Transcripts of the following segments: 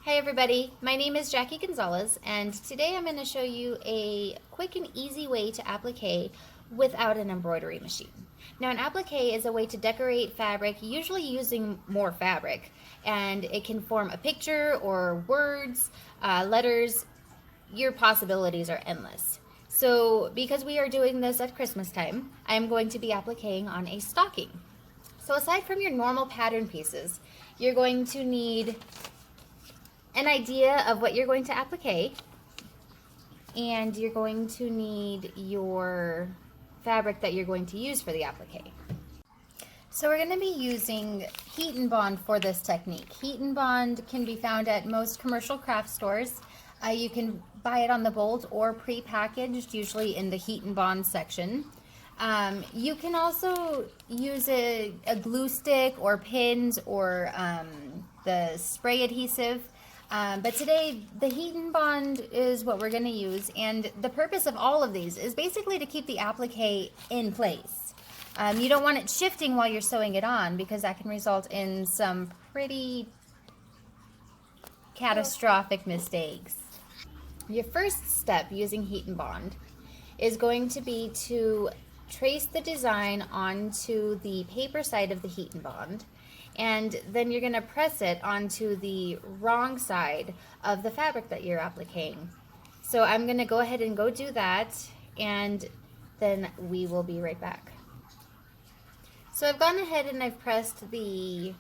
Hi everybody, my name is Jackie Gonzalez and today I'm going to show you a quick and easy way to applique without an embroidery machine. Now an applique is a way to decorate fabric usually using more fabric, and it can form a picture or words, letters. Your possibilities are endless. So because we are doing this at Christmas time, I'm going to be appliquing on a stocking. So aside from your normal pattern pieces, you're going to need an idea of what you're going to applique, and you're going to need your fabric that you're going to use for the applique. So we're going to be using heat and bond for this technique. Heat and bond can be found at most commercial craft stores. You can buy it on the bolt or pre-packaged, usually in the heat and bond section. You can also use a glue stick or pins or the spray adhesive. But today, the heat and bond is what we're going to use, and the purpose of all of these is basically to keep the applique in place. You don't want it shifting while you're sewing it on, because that can result in some pretty catastrophic mistakes. Your first step using heat and bond is going to be to trace the design onto the paper side of the heat and bond, and then you're going to press it onto the wrong side of the fabric that you're appliquing. So I'm going to go ahead and go do that, and then we will be right back. So I've gone ahead and I've pressed the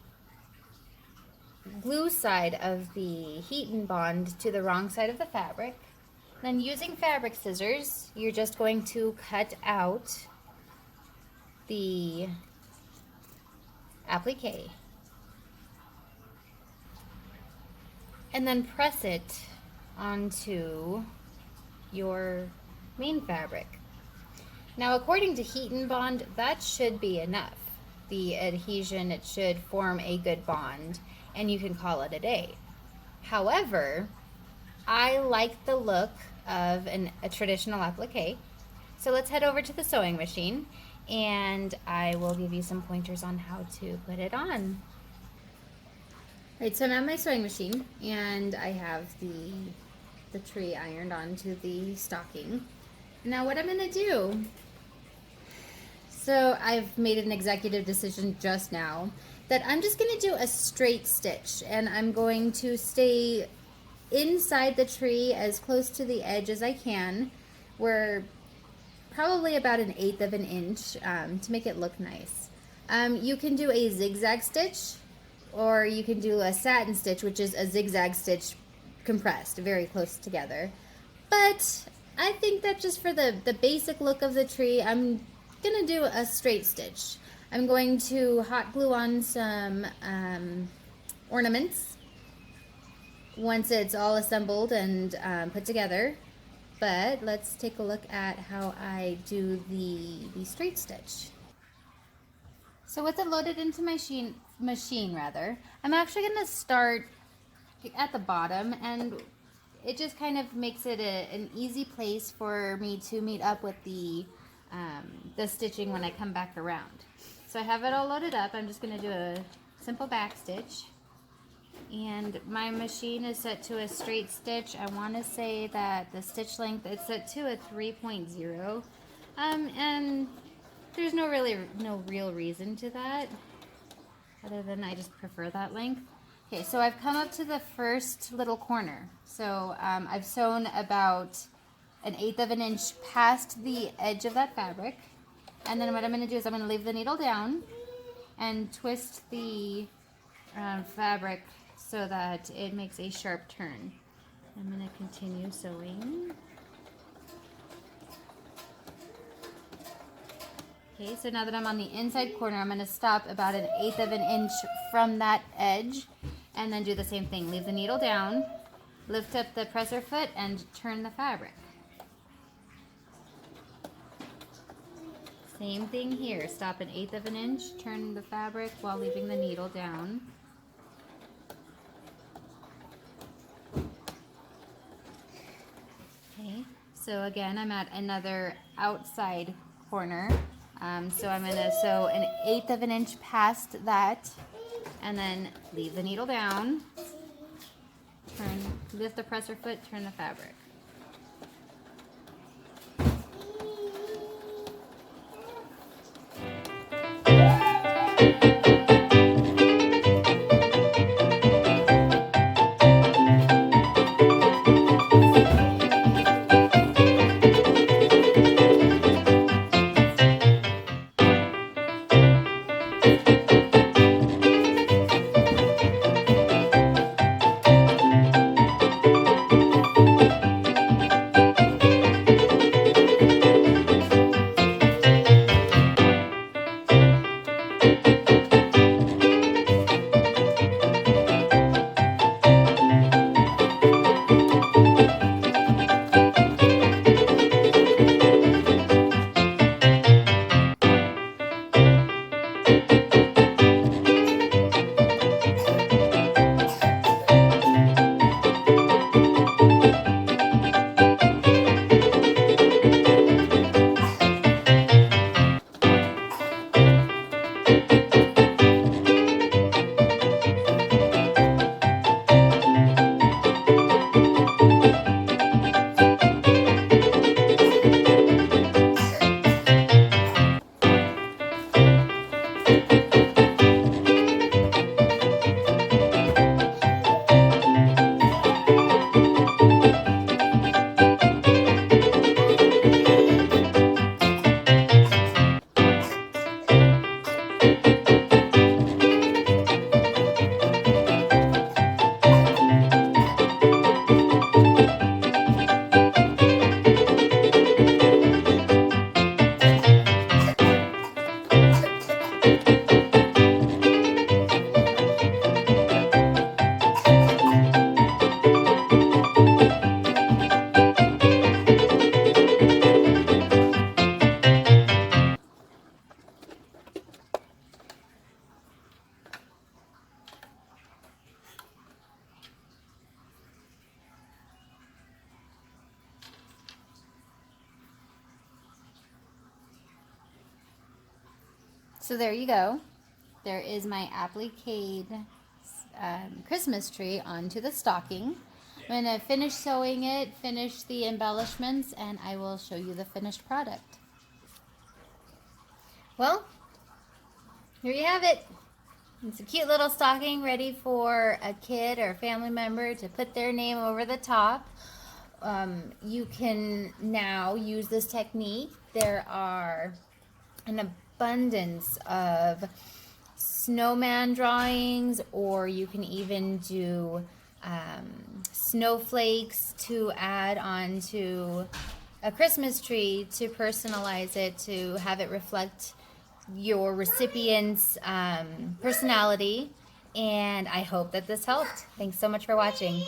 glue side of the heat and bond to the wrong side of the fabric. Then using fabric scissors, you're just going to cut out the applique and then press it onto your main fabric. Now, according to heat and bond, that should be enough. The adhesion, it should form a good bond, and you can call it a day. However, I like the look of a traditional applique, so let's head over to the sewing machine and I will give you some pointers on how to put it on. Alright, so I'm at my sewing machine and I have the tree ironed onto the stocking. Now what I'm going to do, so I've made an executive decision just now that I'm just going to do a straight stitch, and I'm going to stay inside the tree as close to the edge as I can. We're probably about 1/8 of an inch to make it look nice. You can do a zigzag stitch, or you can do a satin stitch, which is a zigzag stitch compressed very close together. But I think that just for the basic look of the tree, I'm gonna do a straight stitch. I'm going to hot glue on some ornaments once it's all assembled and put together. But let's take a look at how I do the straight stitch. So with it loaded into my machine, I'm actually going to start at the bottom, and it just kind of makes it an easy place for me to meet up with the stitching when I come back around. So I have it all loaded up. I'm just going to do a simple back stitch. And my machine is set to a straight stitch. I want to say that the stitch length is set to a 3.0, and there's no real reason to that, other than I just prefer that length. Okay, so I've come up to the first little corner. So I've sewn about 1/8 of an inch past the edge of that fabric, and then what I'm going to do is I'm going to leave the needle down and twist the fabric so that it makes a sharp turn. I'm going to continue sewing. Okay, so now that I'm on the inside corner, I'm going to stop about 1/8 of an inch from that edge, and then do the same thing. Leave the needle down, lift up the presser foot, and turn the fabric. Same thing here. Stop 1/8 of an inch, turn the fabric while leaving the needle down. Okay, so again, I'm at another outside corner. So I'm going to sew 1/8 of an inch past that, and then leave the needle down, lift the presser foot, turn the fabric. So there you go. There is my applique Christmas tree onto the stocking. I'm going to finish sewing it, finish the embellishments, and I will show you the finished product. Well, here you have it. It's a cute little stocking ready for a kid or a family member to put their name over the top. You can now use this technique. There are an abundance of snowman drawings, or you can even do snowflakes to add onto a Christmas tree to personalize it, to have it reflect your recipient's personality. And I hope that this helped. Thanks so much for watching.